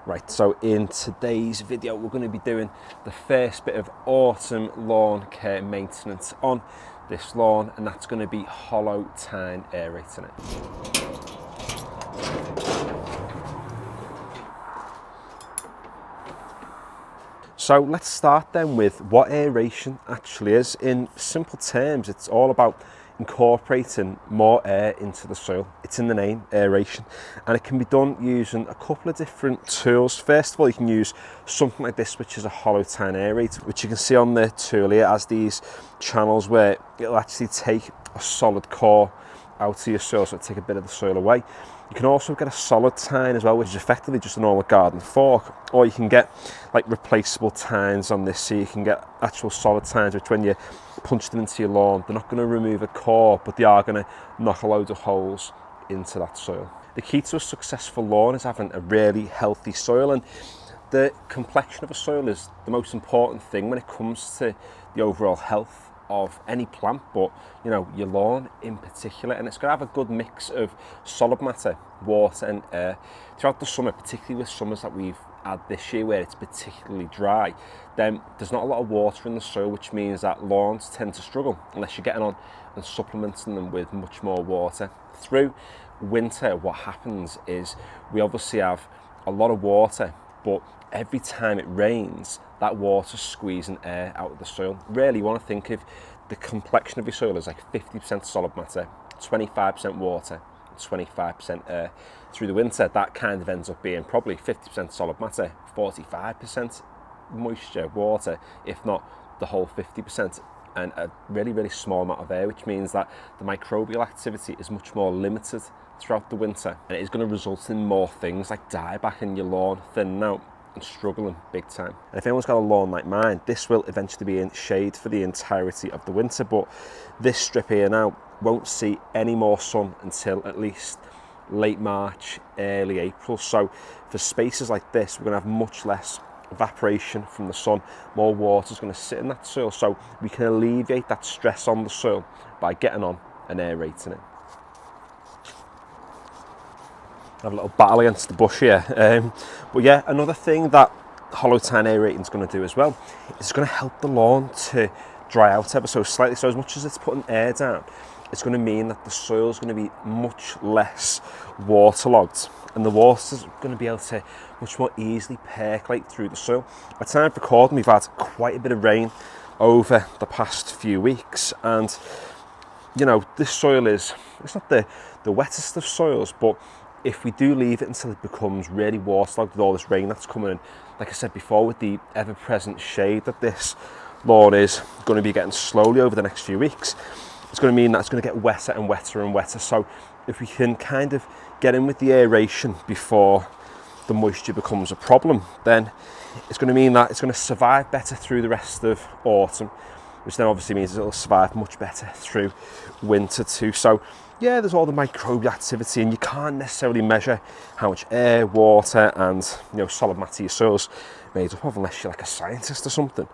Right, so in today's video we're going to be doing the first bit of autumn lawn care maintenance on this lawn, and that's going to be hollow tine aerating it. So let's start then with what aeration actually is. In simple terms, it's all about incorporating more air into the soil. It's in the name, aeration, and it can be done using a couple of different tools. First of all, you can use something like this, which is a hollow tine aerator, which you can see on the tool here as these channels where it'll actually take a solid core out of your soil, so it'll take a bit of the soil away. You can also get a solid tine as well, which is effectively just a normal garden fork, or you can get like replaceable tines on this, so you can get actual solid tines, which when you punch them into your lawn, they're not going to remove a core, but they are going to knock a load of holes into that soil. The key to a successful lawn is having a really healthy soil, and the complexion of a soil is the most important thing when it comes to the overall health of any plant, but you know, your lawn in particular. And it's going to have a good mix of solid matter, water and air throughout the summer, particularly with summers that we've had this year where it's particularly dry. Then there's not a lot of water in the soil, which means that lawns tend to struggle unless you're getting on and supplementing them with much more water. Through winter, what happens is we obviously have a lot of water, but every time it rains, that water's squeezing air out of the soil. Really, you want to think of the complexion of your soil as like 50% solid matter, 25% water, and 25% air. Through the winter, that kind of ends up being probably 50% solid matter, 45% moisture, water, if not the whole 50%, and a really, really small amount of air, which means that the microbial activity is much more limited throughout the winter, and it is going to result in more things like dieback in your lawn, thinning out and struggling big time. And if anyone's got a lawn like mine, this will eventually be in shade for the entirety of the winter, but this strip here now won't see any more sun until at least late March, early April. So for spaces like this, we're going to have much less evaporation from the sun. More water is going to sit in that soil, so we can alleviate that stress on the soil by getting on and aerating it. Have a little battle against the bush here, but yeah, another thing that hollow tine aerating is going to do as well is it's going to help the lawn to dry out ever so slightly. So as much as it's putting air down, it's going to mean that the soil is going to be much less waterlogged, and the water is going to be able to much more easily percolate through the soil. At time of recording, we've had quite a bit of rain over the past few weeks, and you know, this soil it's not the wettest of soils, but if we do leave it until it becomes really waterlogged with all this rain that's coming in, like I said before, with the ever-present shade that this lawn is going to be getting slowly over the next few weeks, it's going to mean that it's going to get wetter and wetter and wetter. So if we can kind of get in with the aeration before the moisture becomes a problem, then it's going to mean that it's going to survive better through the rest of autumn, which then obviously means it'll survive much better through winter too. So yeah, there's all the microbial activity, and you can't necessarily measure how much air, water and solid matter your soil's made up of unless you're like a scientist or something.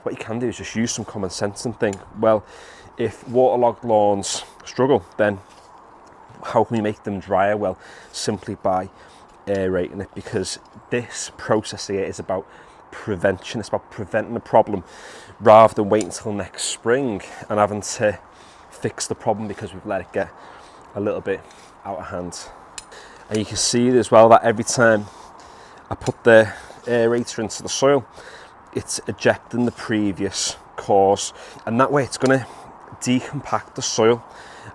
What you can do is just use some common sense and think, well, if waterlogged lawns struggle, then how can we make them drier? Well, simply by aerating it, because this process here is about prevention. It's about preventing the problem rather than waiting until next spring and having to fix the problem because we've let it get a little bit out of hand. And you can see as well that every time I put the aerator into the soil, it's ejecting the previous cores, and that way it's going to decompact the soil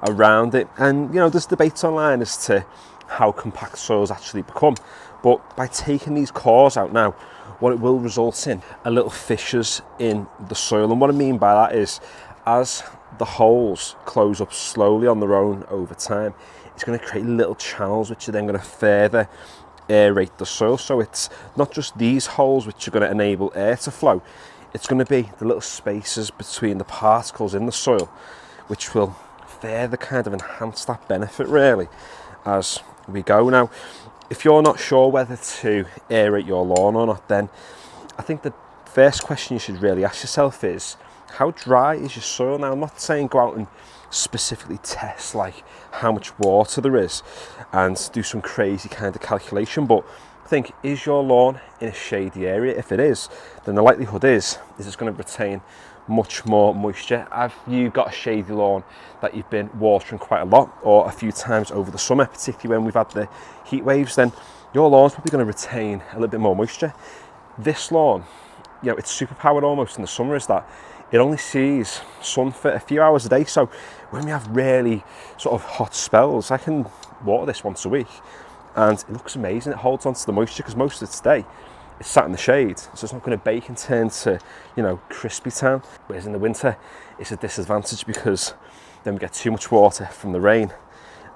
around it. And there's debates online as to how compact soils actually become, but by taking these cores out now, what it will result in are little fissures in the soil. And what I mean by that is, as the holes close up slowly on their own over time, it's going to create little channels which are then going to further aerate the soil. So it's not just these holes which are going to enable air to flow, it's going to be the little spaces between the particles in the soil which will further kind of enhance that benefit really as we go. Now, if you're not sure whether to aerate your lawn or not, then I think the first question you should really ask yourself is, how dry is your soil? Now, I'm not saying go out and specifically test like how much water there is and do some crazy kind of calculation, but think, is your lawn in a shady area? If it is, then the likelihood is it's going to retain much more moisture. Have you got a shady lawn that you've been watering quite a lot or a few times over the summer, particularly when we've had the heat waves, then your lawn's probably going to retain a little bit more moisture. This lawn, you know, it's superpowered almost in the summer is that it only sees sun for a few hours a day. So when we have really sort of hot spells, I can water this once a week and it looks amazing. It holds on to the moisture because most of its day it's sat in the shade, so it's not going to bake and turn to, you know, crispy town. Whereas in the winter it's a disadvantage because then we get too much water from the rain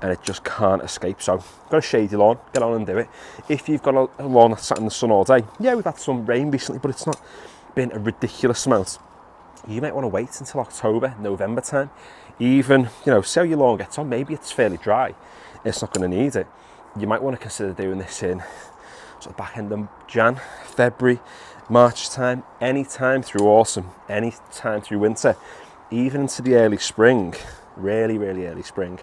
and it just can't escape. So got a shady lawn, get on and do it. If you've got a lawn that's sat in the sun all day, yeah, we've had some rain recently, but it's not been a ridiculous amount. You might want to wait until October, November time. Even, you know, see how your lawn gets on. Maybe it's fairly dry, it's not going to need it. You might want to consider doing this in sort of back end of Jan, February, March time, any time through autumn, any time through winter, even into the early spring, really, really early spring.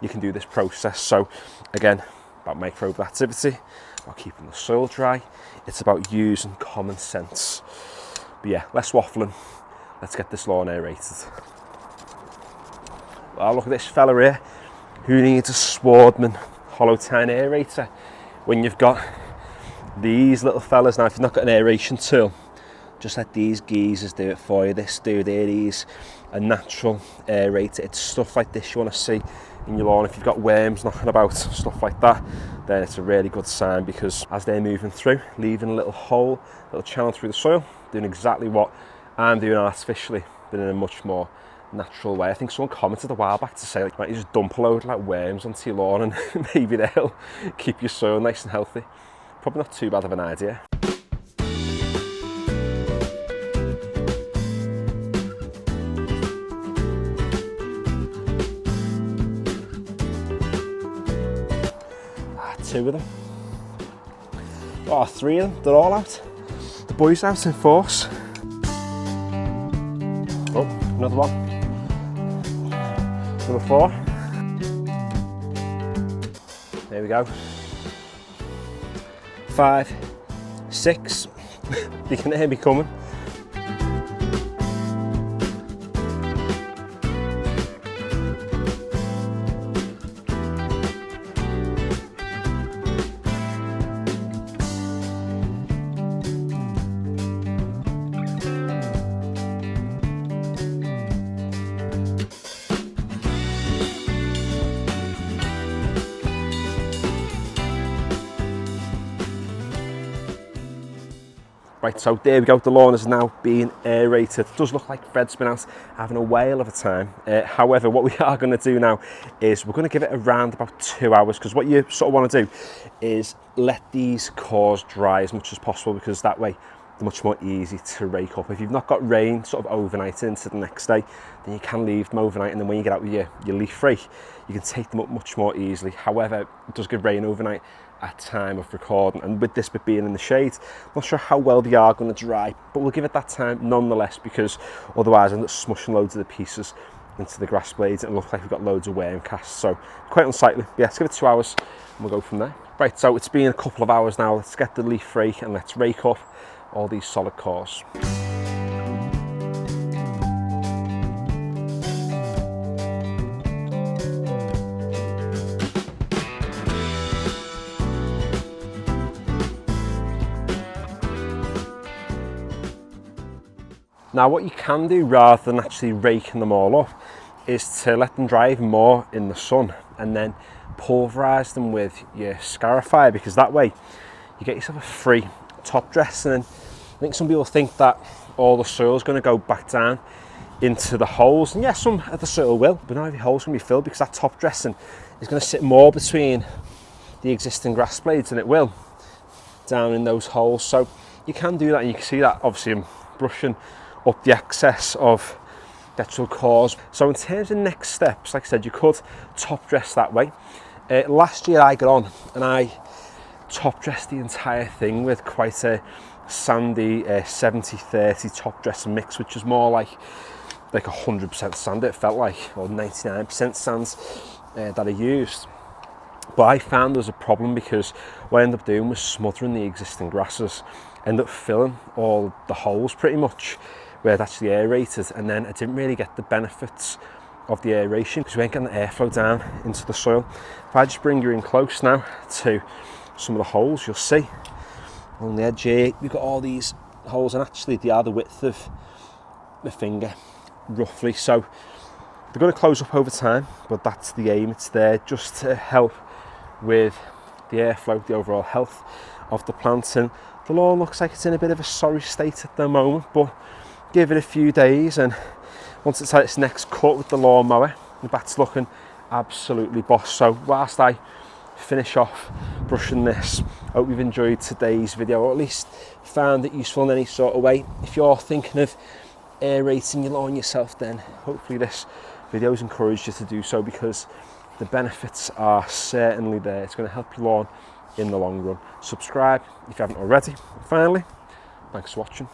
You can do this process. So again, about microbial activity, about keeping the soil dry, it's about using common sense. But yeah, less waffling, let's get this lawn aerated. Well, look at this fella here. Who needs a Swardman Hollow Tine Aerator when you've got these little fellas? Now, if you've not got an aeration tool, just let these geezers do it for you. This dude here, he's a natural aerator. It's stuff like this you want to see in your lawn. If you've got worms knocking about, stuff like that, then it's a really good sign, because as they're moving through, leaving a little hole, a little channel through the soil, doing exactly what I'm doing artificially, but in a much more natural way. I think someone commented a while back to say, like, you just dump a load like worms onto your lawn and maybe they'll keep your soil nice and healthy. Probably not too bad of an idea. Two of them. Oh, three of them, they're all out. The boys out in force. Oh, another one. Number 4. There we go. 5, 6. You can hear me coming. Right, so there we go, the lawn is now being aerated. It does look like Fred's been out having a whale of a time. However, what we are going to do now is we're going to give it around about 2 hours, because what you sort of want to do is let these cores dry as much as possible, because that way they're much more easy to rake up. If you've not got rain sort of overnight into the next day, then you can leave them overnight, and then when you get out with your leaf rake, you can take them up much more easily. However, it does get rain overnight at time of recording, and with this bit being in the shade, I'm not sure how well they are going to dry, but we'll give it that time nonetheless, because otherwise I end up smushing loads of the pieces into the grass blades and it looks like we've got loads of worm casts, so quite unsightly. But yeah, let's give it 2 hours and we'll go from there. Right, so it's been a couple of hours now. Let's get the leaf rake and let's rake up all these solid cores. Now, what you can do rather than actually raking them all up is to let them dry even more in the sun and then pulverise them with your scarifier, because that way you get yourself a free top dress. And then I think some people think that all the soil is going to go back down into the holes, and yeah, some of the soil will, but not every hole is going to be filled, because that top dressing is going to sit more between the existing grass blades than it will down in those holes. So you can do that, and you can see that obviously I'm brushing up the excess of detrital cores. So in terms of next steps, like I said, you could top dress that way. Last year I got on and I top dressed the entire thing with quite a sandy 70-30 top dressing mix, which was more like 100% sand, it felt like, or 99% sands that I used. But I found there was a problem because what I ended up doing was smothering the existing grasses, ended up filling all the holes pretty much where it actually aerated, and then I didn't really get the benefits of the aeration because we ain't getting the airflow down into the soil. If I just bring you in close now to some of the holes, you'll see on the edge here we've got all these holes, and actually they are the width of my finger roughly, so they're going to close up over time, but that's the aim. It's there just to help with the airflow, the overall health of the plants. And the lawn looks like it's in a bit of a sorry state at the moment, but give it a few days and once it's had its next cut with the lawnmower, the bat's looking absolutely boss. So whilst I finish off brushing this, I hope you've enjoyed today's video, or at least found it useful in any sort of way. If you're thinking of aerating your lawn yourself, then hopefully this video has encouraged you to do so, because the benefits are certainly there. It's going to help your lawn in the long run. Subscribe if you haven't already. Finally, thanks for watching.